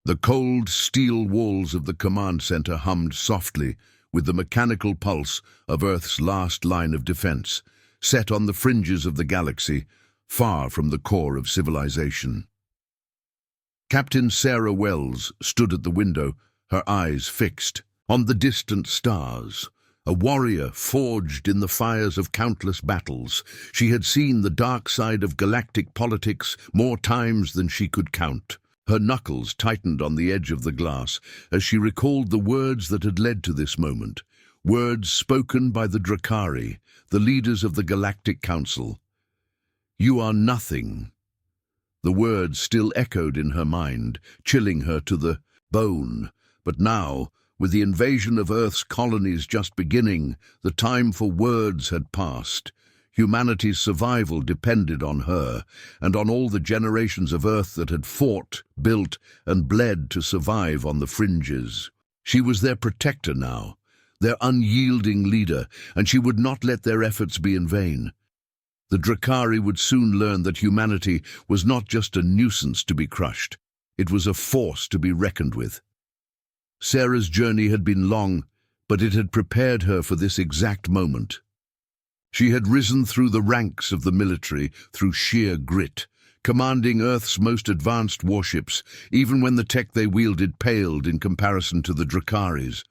The cold steel walls of the command center hummed softly with the mechanical pulse of Earth's last line of defense, set on the fringes of the galaxy, far from the core of civilization. Captain Sarah Wells stood at the window, her eyes fixed on the distant stars. A warrior forged in the fires of countless battles, she had seen the dark side of galactic politics more times than she could count. Her knuckles tightened on the edge of the glass as she recalled the words that had led to this moment, words spoken by the Drakari, the leaders of the Galactic Council. "You are nothing." The words still echoed in her mind, chilling her to the bone. But now, with the invasion of Earth's colonies just beginning, the time for words had passed. Humanity's survival depended on her, and on all the generations of Earth that had fought, built, and bled to survive on the fringes. She was their protector now, their unyielding leader, and she would not let their efforts be in vain. The Drakari would soon learn that humanity was not just a nuisance to be crushed. It was a force to be reckoned with. Sarah's journey had been long, but it had prepared her for this exact moment. She had risen through the ranks of the military through sheer grit, commanding Earth's most advanced warships, even when the tech they wielded paled in comparison to the Drakari's.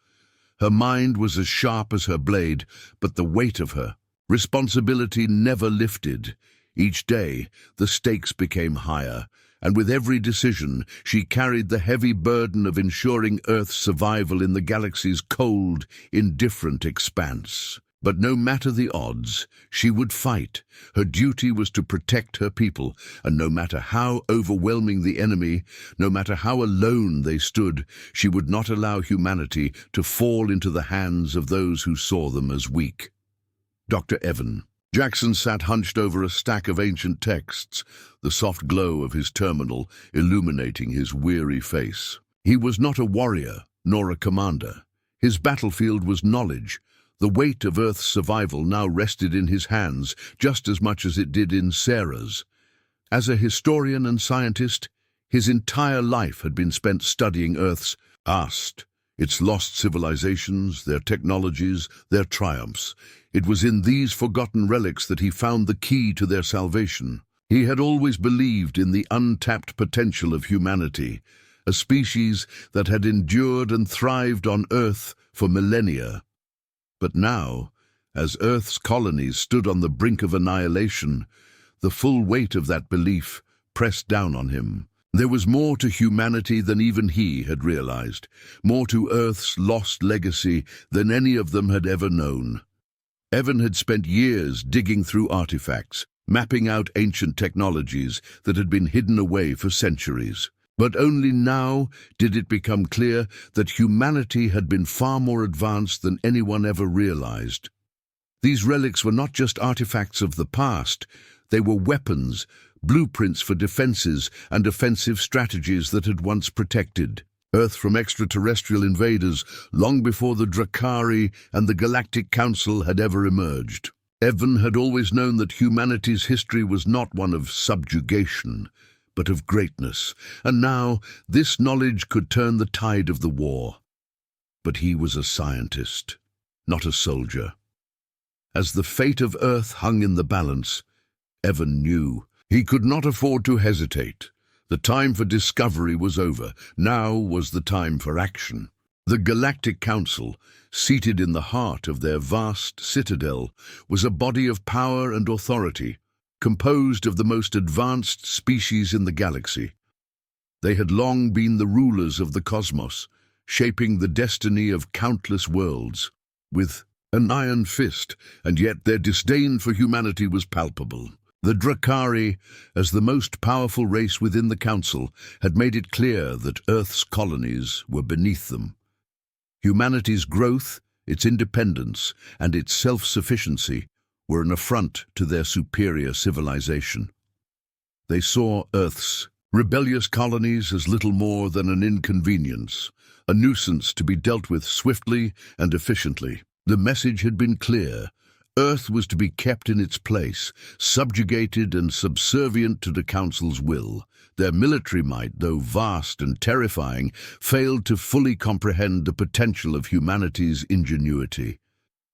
Her mind was as sharp as her blade, but the weight of her responsibility never lifted. Each day, the stakes became higher, and with every decision, she carried the heavy burden of ensuring Earth's survival in the galaxy's cold, indifferent expanse. But no matter the odds, she would fight. Her duty was to protect her people, and no matter how overwhelming the enemy, no matter how alone they stood, she would not allow humanity to fall into the hands of those who saw them as weak. Dr. Evan. Jackson sat hunched over a stack of ancient texts, the soft glow of his terminal illuminating his weary face. He was not a warrior, nor a commander. His battlefield was knowledge. The weight of Earth's survival now rested in his hands just as much as it did in Sarah's. As a historian and scientist, his entire life had been spent studying Earth's past, its lost civilizations, their technologies, their triumphs. It was in these forgotten relics that he found the key to their salvation. He had always believed in the untapped potential of humanity, a species that had endured and thrived on Earth for millennia. But now, as Earth's colonies stood on the brink of annihilation, the full weight of that belief pressed down on him. There was more to humanity than even he had realized, more to Earth's lost legacy than any of them had ever known. Evan had spent years digging through artifacts, mapping out ancient technologies that had been hidden away for centuries. But only now did it become clear that humanity had been far more advanced than anyone ever realized. These relics were not just artifacts of the past, they were weapons, blueprints for defenses and offensive strategies that had once protected Earth from extraterrestrial invaders long before the Drakari and the Galactic Council had ever emerged. Evan had always known that humanity's history was not one of subjugation, but of greatness, and now this knowledge could turn the tide of the war. But he was a scientist, not a soldier. As the fate of Earth hung in the balance, Evan knew he could not afford to hesitate. The time for discovery was over. Now was the time for action. The Galactic Council, seated in the heart of their vast citadel, was a body of power and authority, composed of the most advanced species in the galaxy. They had long been the rulers of the cosmos, shaping the destiny of countless worlds, with an iron fist, and yet their disdain for humanity was palpable. The Drakari, as the most powerful race within the Council, had made it clear that Earth's colonies were beneath them. Humanity's growth, its independence, and its self-sufficiency were an affront to their superior civilization. They saw Earth's rebellious colonies as little more than an inconvenience, a nuisance to be dealt with swiftly and efficiently. The message had been clear. Earth was to be kept in its place, subjugated and subservient to the Council's will. Their military might, though vast and terrifying, failed to fully comprehend the potential of humanity's ingenuity.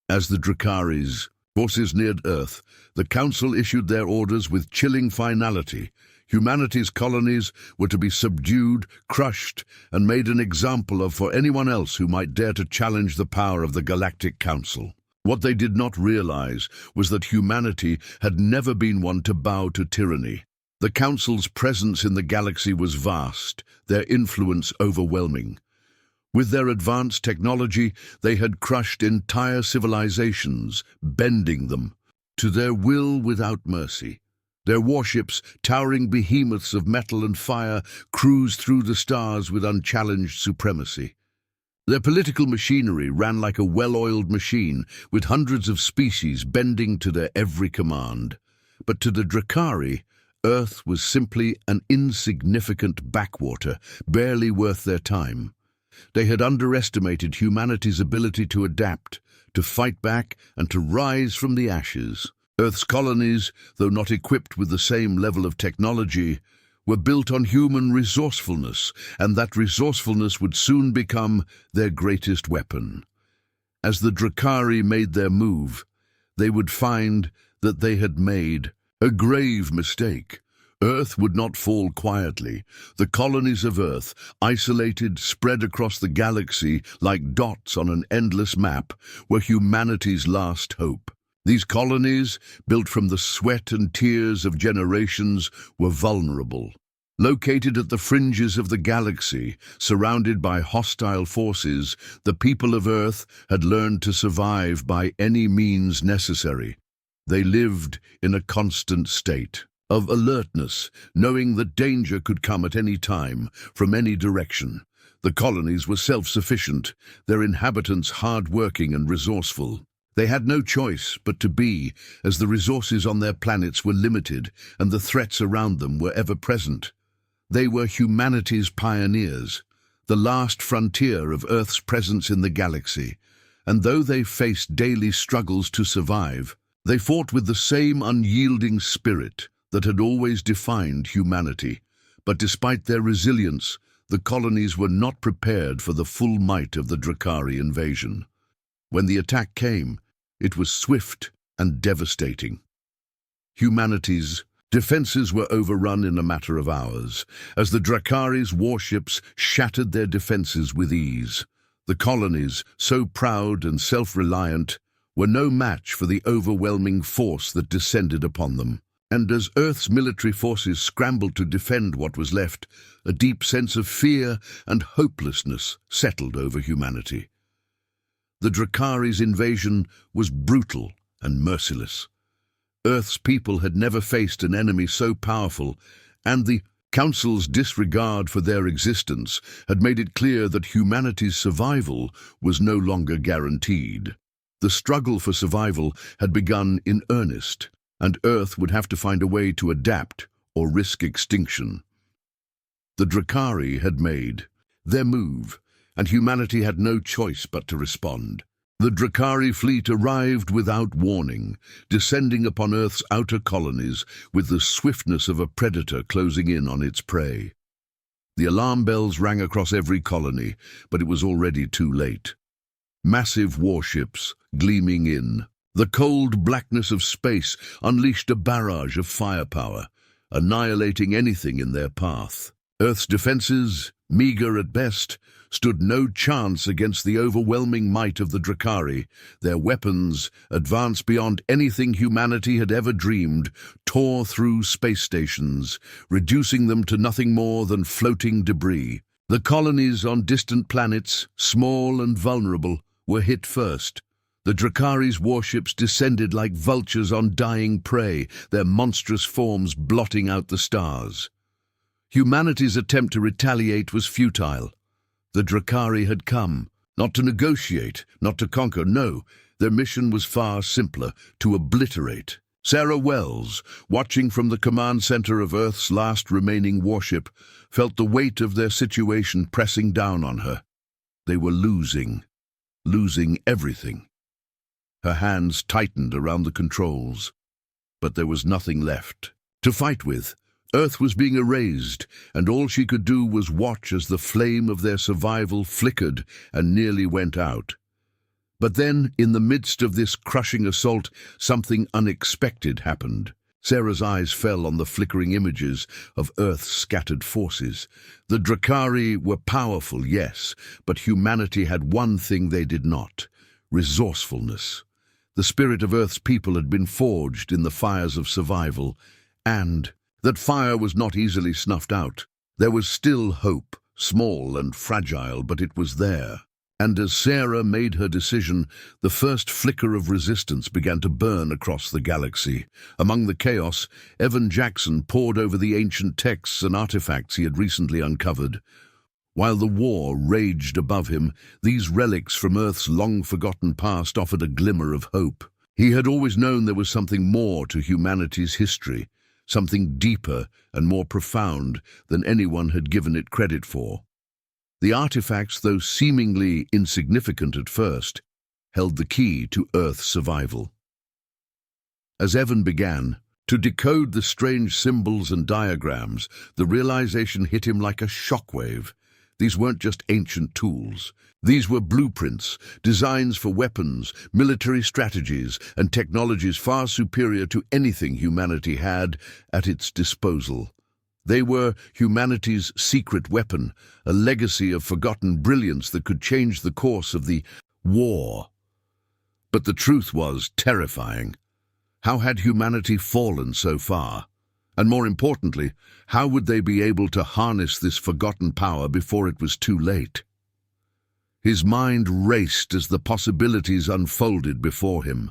As the Drakkari's forces neared Earth, the Council issued their orders with chilling finality. Humanity's colonies were to be subdued, crushed, and made an example of for anyone else who might dare to challenge the power of the Galactic Council. What they did not realize was that humanity had never been one to bow to tyranny. The Council's presence in the galaxy was vast, their influence overwhelming. With their advanced technology, they had crushed entire civilizations, bending them to their will without mercy. Their warships, towering behemoths of metal and fire, cruised through the stars with unchallenged supremacy. Their political machinery ran like a well-oiled machine, with hundreds of species bending to their every command. But to the Drakkari, Earth was simply an insignificant backwater, barely worth their time. They had underestimated humanity's ability to adapt, to fight back, and to rise from the ashes. Earth's colonies, though not equipped with the same level of technology, were built on human resourcefulness, and that resourcefulness would soon become their greatest weapon. As the Drakkari made their move, they would find that they had made a grave mistake. Earth would not fall quietly. The colonies of Earth, isolated, spread across the galaxy like dots on an endless map, were humanity's last hope. These colonies, built from the sweat and tears of generations, were vulnerable. Located at the fringes of the galaxy, surrounded by hostile forces, the people of Earth had learned to survive by any means necessary. They lived in a constant state of alertness, knowing that danger could come at any time, from any direction. The colonies were self-sufficient, their inhabitants hard-working and resourceful. They had no choice but to be, as the resources on their planets were limited and the threats around them were ever present. They were humanity's pioneers, the last frontier of Earth's presence in the galaxy, and though they faced daily struggles to survive, they fought with the same unyielding spirit that had always defined humanity. But despite their resilience, the colonies were not prepared for the full might of the Drakkari invasion. When the attack came, it was swift and devastating. Humanity's defenses were overrun in a matter of hours, as the Drakkari's warships shattered their defenses with ease. The colonies, so proud and self-reliant, were no match for the overwhelming force that descended upon them. And as Earth's military forces scrambled to defend what was left, a deep sense of fear and hopelessness settled over humanity. The Drakkari's invasion was brutal and merciless. Earth's people had never faced an enemy so powerful, and the Council's disregard for their existence had made it clear that humanity's survival was no longer guaranteed. The struggle for survival had begun in earnest, and Earth would have to find a way to adapt or risk extinction. The Drakkari had made their move, and humanity had no choice but to respond. The Drakkari fleet arrived without warning, descending upon Earth's outer colonies with the swiftness of a predator closing in on its prey. The alarm bells rang across every colony, but it was already too late. Massive warships gleaming in. The cold blackness of space unleashed a barrage of firepower, annihilating anything in their path. Earth's defenses, meager at best, stood no chance against the overwhelming might of the Drakkari. Their weapons, advanced beyond anything humanity had ever dreamed, tore through space stations, reducing them to nothing more than floating debris. The colonies on distant planets, small and vulnerable, were hit first. The Drakkari's warships descended like vultures on dying prey, their monstrous forms blotting out the stars. Humanity's attempt to retaliate was futile. The Drakkari had come, not to negotiate, not to conquer, no. Their mission was far simpler, to obliterate. Sarah Wells, watching from the command center of Earth's last remaining warship, felt the weight of their situation pressing down on her. They were losing everything. Her hands tightened around the controls. But there was nothing left to fight with. Earth was being erased, and all she could do was watch as the flame of their survival flickered and nearly went out. But then, in the midst of this crushing assault, something unexpected happened. Sarah's eyes fell on the flickering images of Earth's scattered forces. The Drakari were powerful, yes, but humanity had one thing they did not: resourcefulness. The spirit of Earth's people had been forged in the fires of survival, and that fire was not easily snuffed out. There was still hope, small and fragile, but it was there. And as Sarah made her decision, the first flicker of resistance began to burn across the galaxy. Among the chaos, Evan Jackson pored over the ancient texts and artifacts he had recently uncovered. While the war raged above him, these relics from Earth's long-forgotten past offered a glimmer of hope. He had always known there was something more to humanity's history, something deeper and more profound than anyone had given it credit for. The artifacts, though seemingly insignificant at first, held the key to Earth's survival. As Evan began to decode the strange symbols and diagrams, the realization hit him like a shockwave. These weren't just ancient tools. These were blueprints, designs for weapons, military strategies, and technologies far superior to anything humanity had at its disposal. They were humanity's secret weapon, a legacy of forgotten brilliance that could change the course of the war. But the truth was terrifying. How had humanity fallen so far? And more importantly, how would they be able to harness this forgotten power before it was too late? His mind raced as the possibilities unfolded before him.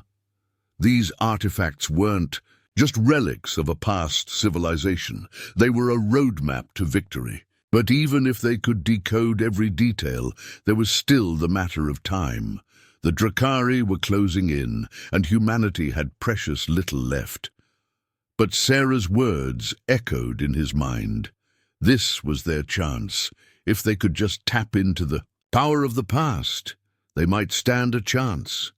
These artifacts weren't just relics of a past civilization. They were a roadmap to victory. But even if they could decode every detail, there was still the matter of time. The Drakari were closing in, and humanity had precious little left. But Sarah's words echoed in his mind. This was their chance. If they could just tap into the power of the past, they might stand a chance.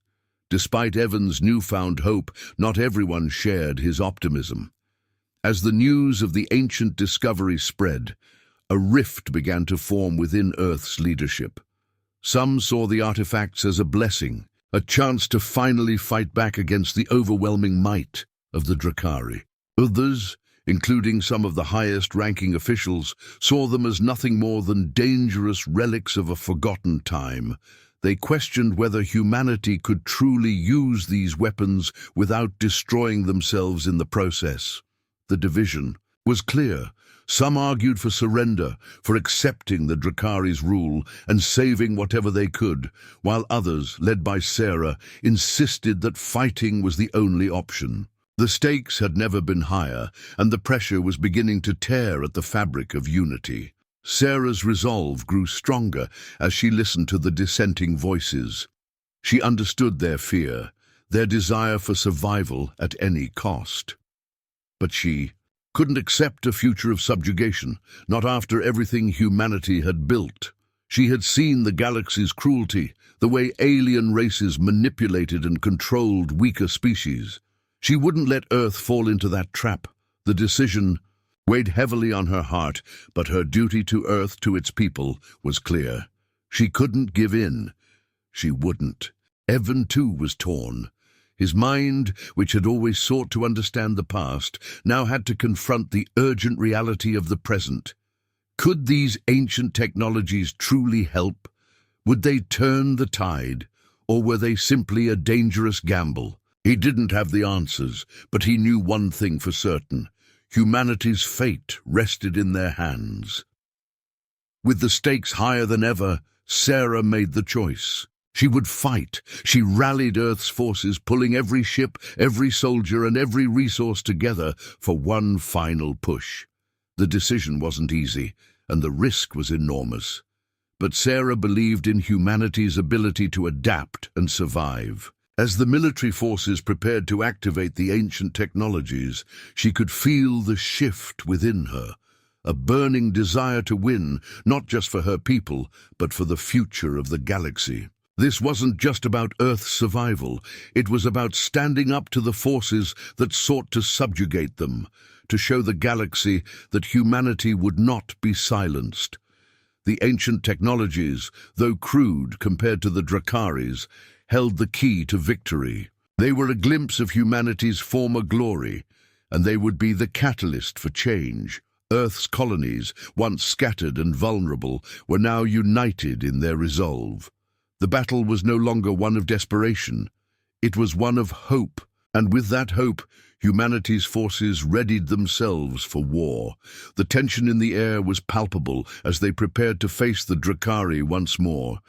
Despite Evan's newfound hope, not everyone shared his optimism. As the news of the ancient discovery spread, a rift began to form within Earth's leadership. Some saw the artifacts as a blessing, a chance to finally fight back against the overwhelming might of the Drakari. Others, including some of the highest-ranking officials, saw them as nothing more than dangerous relics of a forgotten time. They questioned whether humanity could truly use these weapons without destroying themselves in the process. The division was clear. Some argued for surrender, for accepting the Drakari's rule and saving whatever they could, while others, led by Sarah, insisted that fighting was the only option. The stakes had never been higher, and the pressure was beginning to tear at the fabric of unity. Sarah's resolve grew stronger as she listened to the dissenting voices. She understood their fear, their desire for survival at any cost. But she couldn't accept a future of subjugation, not after everything humanity had built. She had seen the galaxy's cruelty, the way alien races manipulated and controlled weaker species. She wouldn't let Earth fall into that trap. The decision weighed heavily on her heart, but her duty to Earth, to its people, was clear. She couldn't give in. She wouldn't. Evan, too, was torn. His mind, which had always sought to understand the past, now had to confront the urgent reality of the present. Could these ancient technologies truly help? Would they turn the tide, or were they simply a dangerous gamble? He didn't have the answers, but he knew one thing for certain. Humanity's fate rested in their hands. With the stakes higher than ever, Sarah made the choice. She would fight. She rallied Earth's forces, pulling every ship, every soldier, and every resource together for one final push. The decision wasn't easy, and the risk was enormous. But Sarah believed in humanity's ability to adapt and survive. As the military forces prepared to activate the ancient technologies, she could feel the shift within her, a burning desire to win, not just for her people, but for the future of the galaxy. This wasn't just about Earth's survival. It was about standing up to the forces that sought to subjugate them, to show the galaxy that humanity would not be silenced. The ancient technologies, though crude compared to the Dracaris, held the key to victory. They were a glimpse of humanity's former glory, and they would be the catalyst for change. Earth's colonies, once scattered and vulnerable, were now united in their resolve. The battle was no longer one of desperation. It was one of hope, and with that hope, humanity's forces readied themselves for war. The tension in the air was palpable as they prepared to face the Dracari once more.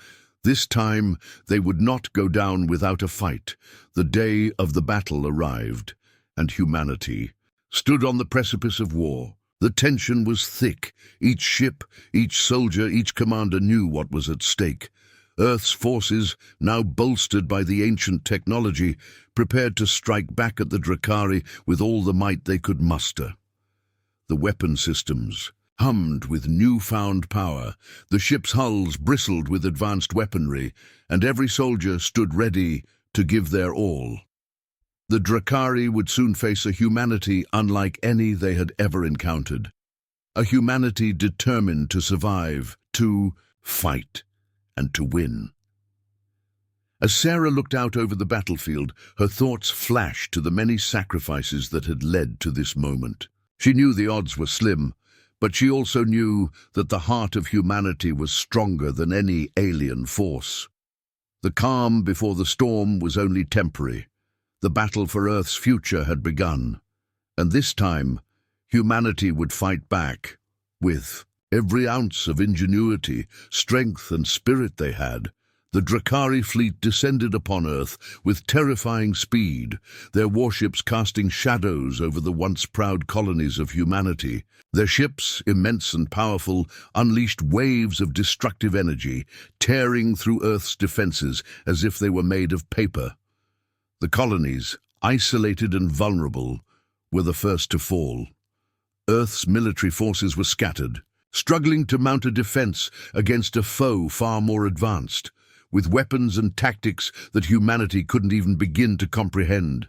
This time, they would not go down without a fight. The day of the battle arrived, and humanity stood on the precipice of war. The tension was thick. Each ship, each soldier, each commander knew what was at stake. Earth's forces, now bolstered by the ancient technology, prepared to strike back at the Dracari with all the might they could muster. The weapon systems hummed with newfound power. The ship's hulls bristled with advanced weaponry, and every soldier stood ready to give their all. The Dracari would soon face a humanity unlike any they had ever encountered. A humanity determined to survive, to fight, and to win. As Sarah looked out over the battlefield, her thoughts flashed to the many sacrifices that had led to this moment. She knew the odds were slim, but she also knew that the heart of humanity was stronger than any alien force. The calm before the storm was only temporary. The battle for Earth's future had begun, and this time, humanity would fight back with every ounce of ingenuity, strength, and spirit they had. The Dracari fleet descended upon Earth with terrifying speed, their warships casting shadows over the once proud colonies of humanity. Their ships, immense and powerful, unleashed waves of destructive energy, tearing through Earth's defenses as if they were made of paper. The colonies, isolated and vulnerable, were the first to fall. Earth's military forces were scattered, struggling to mount a defense against a foe far more advanced, with weapons and tactics that humanity couldn't even begin to comprehend.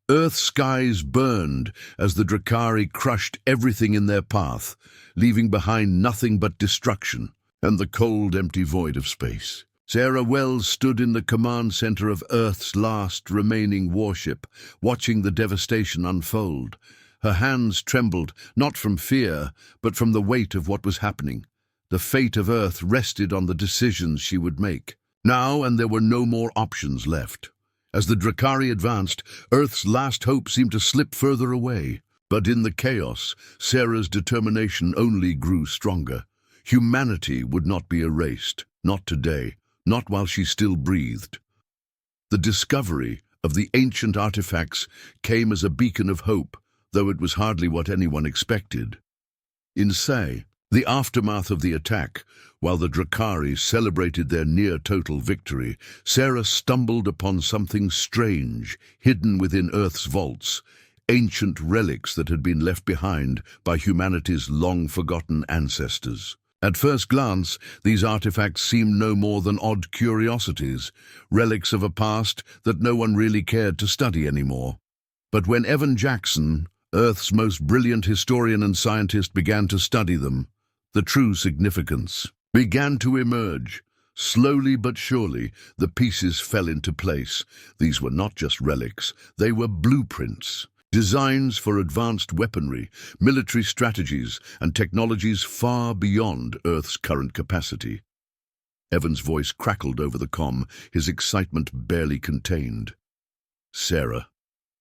Earth's skies burned as the Dracari crushed everything in their path, leaving behind nothing but destruction and the cold, empty void of space. Sarah Wells stood in the command center of Earth's last remaining warship, watching the devastation unfold. Her hands trembled, not from fear, but from the weight of what was happening. The fate of Earth rested on the decisions she would make. Now, and there were no more options left. As the Dracari advanced, Earth's last hope seemed to slip further away. But in the chaos, Sarah's determination only grew stronger. Humanity would not be erased, not today, not while she still breathed. The discovery of the ancient artifacts came as a beacon of hope, though it was hardly what anyone expected. In the aftermath of the attack, while the Dracari celebrated their near-total victory, Sarah stumbled upon something strange, hidden within Earth's vaults, ancient relics that had been left behind by humanity's long-forgotten ancestors. At first glance, these artifacts seemed no more than odd curiosities, relics of a past that no one really cared to study anymore. But when Evan Jackson, Earth's most brilliant historian and scientist, began to study them, the true significance began to emerge. Slowly but surely, the pieces fell into place. These were not just relics, they were blueprints. Designs for advanced weaponry, military strategies, and technologies far beyond Earth's current capacity. Evan's voice crackled over the comm, his excitement barely contained. "Sarah,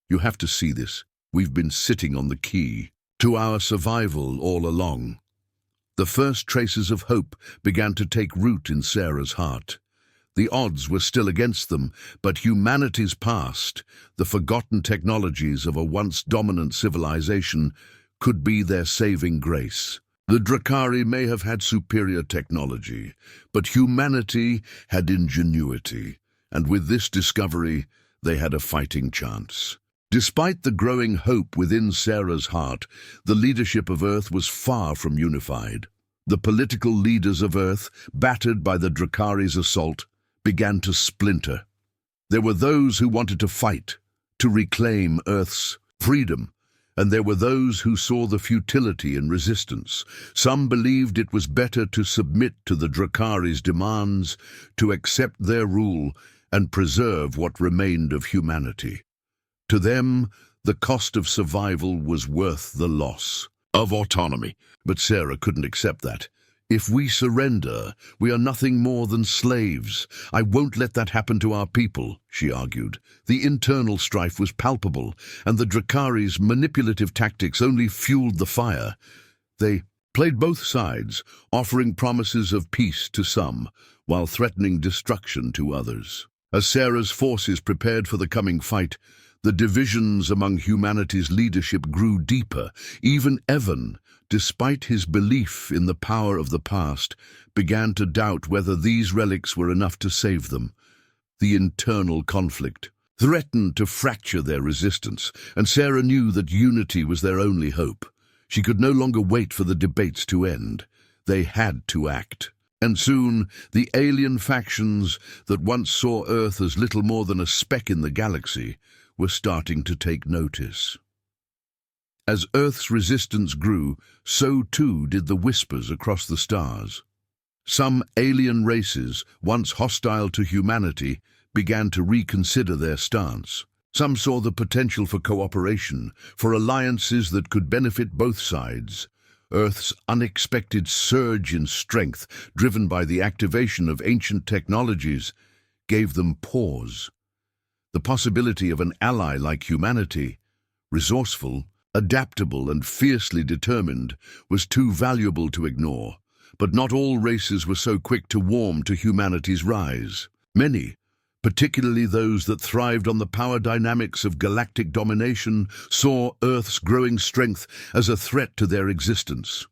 you have to see this. We've been sitting on the key to our survival all along." The first traces of hope began to take root in Sarah's heart. The odds were still against them, but humanity's past, the forgotten technologies of a once dominant civilization, could be their saving grace. The Dracari may have had superior technology, but humanity had ingenuity, and with this discovery, they had a fighting chance. Despite the growing hope within Sarah's heart, the leadership of Earth was far from unified. The political leaders of Earth, battered by the Dracari's assault, began to splinter. There were those who wanted to fight, to reclaim Earth's freedom, and there were those who saw the futility in resistance. Some believed it was better to submit to the Drakari's demands, to accept their rule, and preserve what remained of humanity. To them, the cost of survival was worth the loss of autonomy. But Sarah couldn't accept that. If we surrender, we are nothing more than slaves. I won't let that happen to our people, she argued. The internal strife was palpable, and the Drakari's manipulative tactics only fueled the fire. They played both sides, offering promises of peace to some, while threatening destruction to others. As Sarah's forces prepared for the coming fight, the divisions among humanity's leadership grew deeper. Even Evan, despite his belief in the power of the past, began to doubt whether these relics were enough to save them. The internal conflict threatened to fracture their resistance, and Sarah knew that unity was their only hope. She could no longer wait for the debates to end. They had to act. And soon, the alien factions that once saw Earth as little more than a speck in the galaxy were starting to take notice. As Earth's resistance grew, so too did the whispers across the stars. Some alien races, once hostile to humanity, began to reconsider their stance. Some saw the potential for cooperation, for alliances that could benefit both sides. Earth's unexpected surge in strength, driven by the activation of ancient technologies, gave them pause. The possibility of an ally like humanity, resourceful, adaptable and fiercely determined, was too valuable to ignore. But not all races were so quick to warm to humanity's rise. Many, particularly those that thrived on the power dynamics of galactic domination, saw Earth's growing strength as a threat to their existence.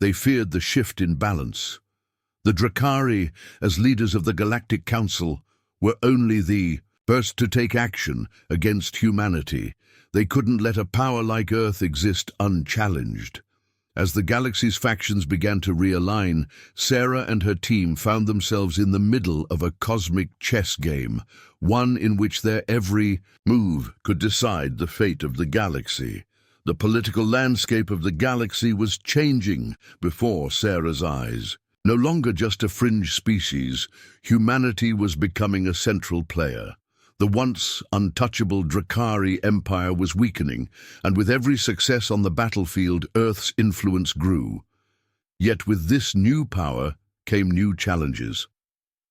They feared the shift in balance. The Drakari, as leaders of the Galactic Council, were only the first to take action against humanity. They couldn't let a power like Earth exist unchallenged. As the galaxy's factions began to realign, Sarah and her team found themselves in the middle of a cosmic chess game, one in which their every move could decide the fate of the galaxy. The political landscape of the galaxy was changing before Sarah's eyes. No longer just a fringe species, humanity was becoming a central player. The once untouchable Drakari Empire was weakening, and with every success on the battlefield, Earth's influence grew. Yet with this new power came new challenges.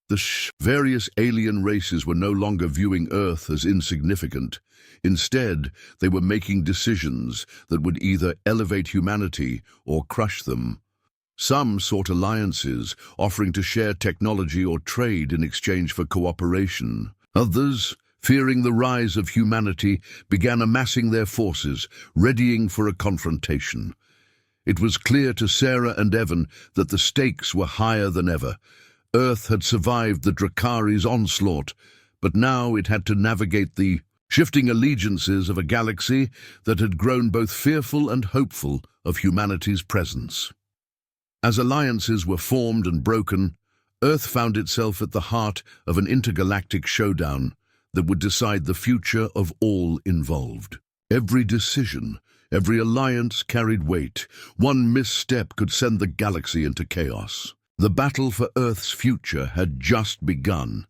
The various alien races were no longer viewing Earth as insignificant. Instead, they were making decisions that would either elevate humanity or crush them. Some sought alliances, offering to share technology or trade in exchange for cooperation. Others, fearing the rise of humanity, began amassing their forces, readying for a confrontation. It was clear to Sarah and Evan that the stakes were higher than ever. Earth had survived the Drakari's onslaught, but now it had to navigate the shifting allegiances of a galaxy that had grown both fearful and hopeful of humanity's presence. As alliances were formed and broken, Earth found itself at the heart of an intergalactic showdown that would decide the future of all involved. Every decision, every alliance carried weight. One misstep could send the galaxy into chaos. The battle for Earth's future had just begun.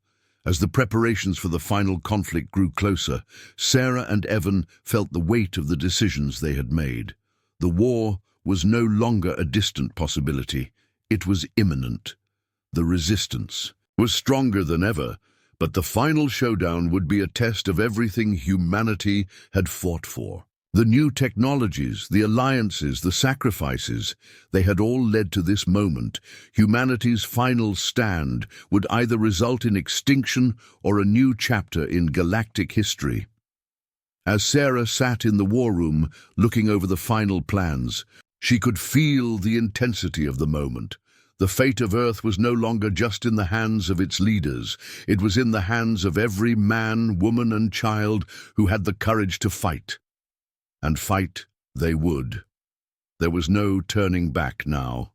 As the preparations for the final conflict grew closer, Sarah and Evan felt the weight of the decisions they had made. The war was no longer a distant possibility. It was imminent. The resistance was stronger than ever, but the final showdown would be a test of everything humanity had fought for. The new technologies, the alliances, the sacrifices, they had all led to this moment. Humanity's final stand would either result in extinction or a new chapter in galactic history. As Sarah sat in the war room, looking over the final plans, she could feel the intensity of the moment. The fate of Earth was no longer just in the hands of its leaders. It was in the hands of every man, woman, and child who had the courage to fight. And fight they would. There was no turning back now.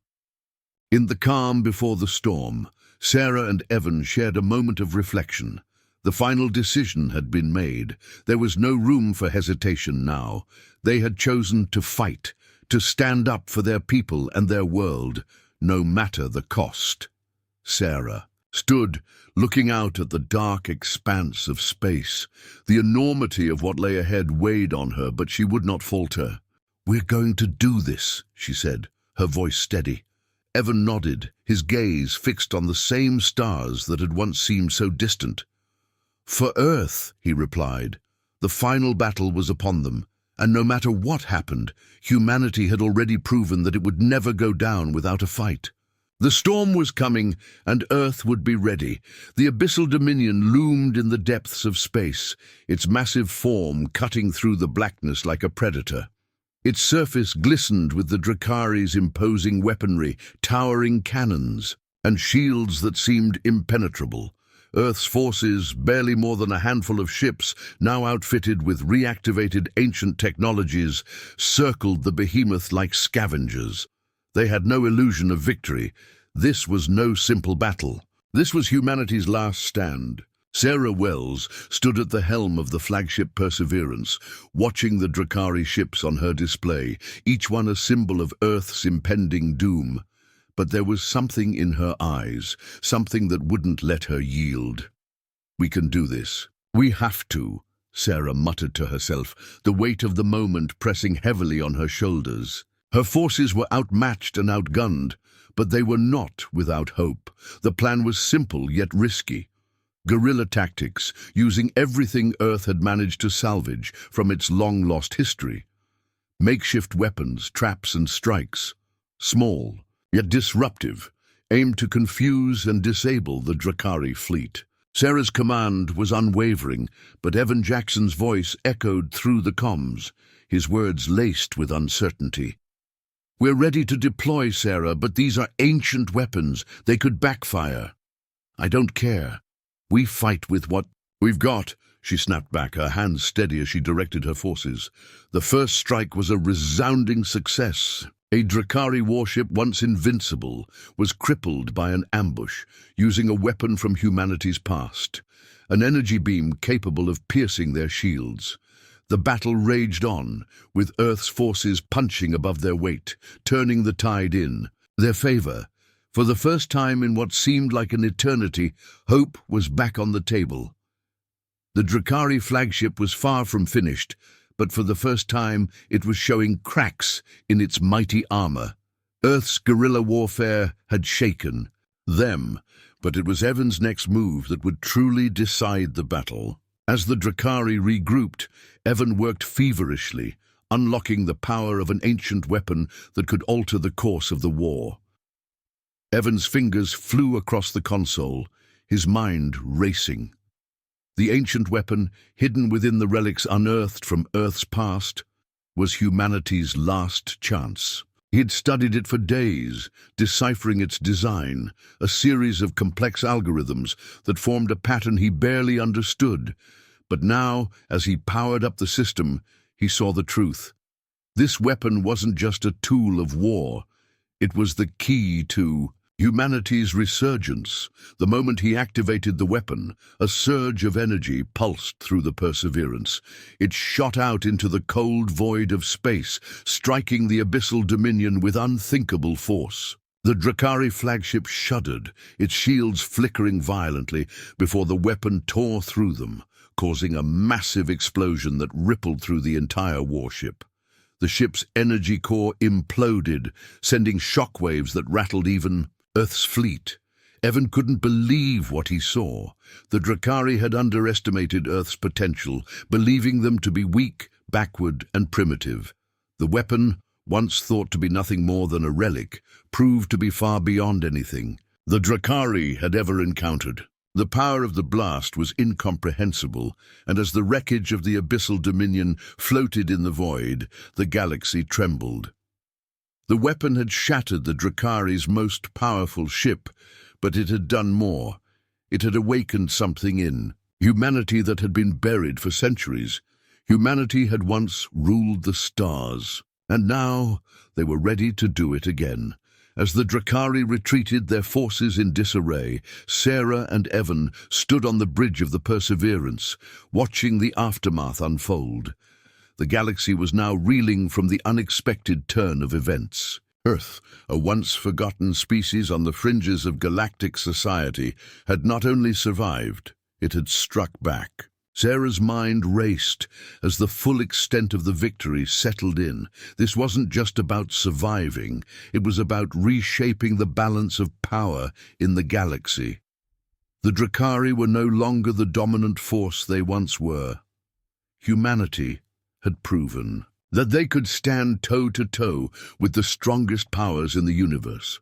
In the calm before the storm, Sarah and Evan shared a moment of reflection. The final decision had been made. There was no room for hesitation now. They had chosen to fight, to stand up for their people and their world, no matter the cost. Sarah stood, looking out at the dark expanse of space. The enormity of what lay ahead weighed on her, but she would not falter. "We're going to do this," she said, her voice steady. Evan nodded, his gaze fixed on the same stars that had once seemed so distant. "For Earth," he replied. The final battle was upon them, and no matter what happened, humanity had already proven that it would never go down without a fight. The storm was coming, and Earth would be ready. The abyssal dominion loomed in the depths of space, its massive form cutting through the blackness like a predator. Its surface glistened with the Drakari's imposing weaponry, towering cannons, and shields that seemed impenetrable. Earth's forces, barely more than a handful of ships, now outfitted with reactivated ancient technologies, circled the behemoth like scavengers. They had no illusion of victory. This was no simple battle. This was humanity's last stand. Sarah Wells stood at the helm of the flagship Perseverance, watching the Drakari ships on her display, each one a symbol of Earth's impending doom. But there was something in her eyes, something that wouldn't let her yield. "We can do this. We have to," Sarah muttered to herself, the weight of the moment pressing heavily on her shoulders. Her forces were outmatched and outgunned, but they were not without hope. The plan was simple yet risky. Guerrilla tactics, using everything Earth had managed to salvage from its long-lost history. Makeshift weapons, traps and strikes. Small, yet disruptive, aimed to confuse and disable the Drakari fleet. Sarah's command was unwavering, but Evan Jackson's voice echoed through the comms, his words laced with uncertainty. "We're ready to deploy, Sarah, but these are ancient weapons. They could backfire." "I don't care. We fight with what we've got," she snapped back, her hands steady as she directed her forces. The first strike was a resounding success. A Drakari warship, once invincible, was crippled by an ambush, using a weapon from humanity's past, an energy beam capable of piercing their shields. The battle raged on, with Earth's forces punching above their weight, turning the tide in their favor. For the first time in what seemed like an eternity, hope was back on the table. The Drakari flagship was far from finished, but for the first time it was showing cracks in its mighty armor. Earth's guerrilla warfare had shaken them, but it was Evan's next move that would truly decide the battle. As the Drakari regrouped, Evan worked feverishly, unlocking the power of an ancient weapon that could alter the course of the war. Evan's fingers flew across the console, his mind racing. The ancient weapon, hidden within the relics unearthed from Earth's past, was humanity's last chance. He had studied it for days, deciphering its design, a series of complex algorithms that formed a pattern he barely understood. But now, as he powered up the system, he saw the truth. This weapon wasn't just a tool of war. It was the key to humanity's resurgence. The moment he activated the weapon, a surge of energy pulsed through the Perseverance. It shot out into the cold void of space, striking the abyssal dominion with unthinkable force. The Drakari flagship shuddered, its shields flickering violently before the weapon tore through them, causing a massive explosion that rippled through the entire warship. The ship's energy core imploded, sending shockwaves that rattled even Earth's fleet. Evan couldn't believe what he saw. The Drakari had underestimated Earth's potential, believing them to be weak, backward, and primitive. The weapon, once thought to be nothing more than a relic, proved to be far beyond anything the Drakari had ever encountered. The power of the blast was incomprehensible, and as the wreckage of the abyssal dominion floated in the void, the galaxy trembled. The weapon had shattered the Drakari's most powerful ship, but it had done more. It had awakened something in humanity that had been buried for centuries. Humanity had once ruled the stars, and now they were ready to do it again. As the Drakari retreated, their forces in disarray, Sarah and Evan stood on the bridge of the Perseverance, watching the aftermath unfold. The galaxy was now reeling from the unexpected turn of events. Earth, a once forgotten species on the fringes of galactic society, had not only survived, it had struck back. Sarah's mind raced as the full extent of the victory settled in. This wasn't just about surviving, it was about reshaping the balance of power in the galaxy. The Drakari were no longer the dominant force they once were. Humanity had proven that they could stand toe-to-toe with the strongest powers in the universe.